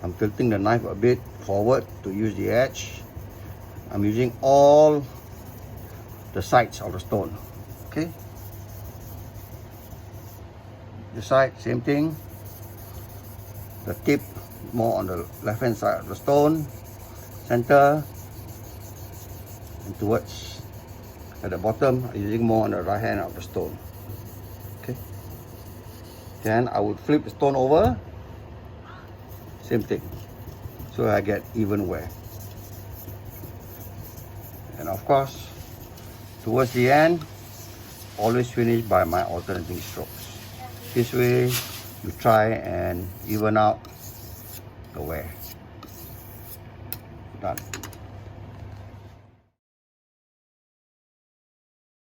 I'm tilting the knife a bit forward to use the edge. I'm using all the sides of the stone. Okay. The side, same thing. The tip more on the left hand side of the stone. Center. And towards at the bottom, I'm using more on the right hand of the stone. Okay. Then I would flip the stone over. Same thing. So I get even wear. And of course, towards the end, always finish by my alternating strokes. This way, you try and even out the wear. Done.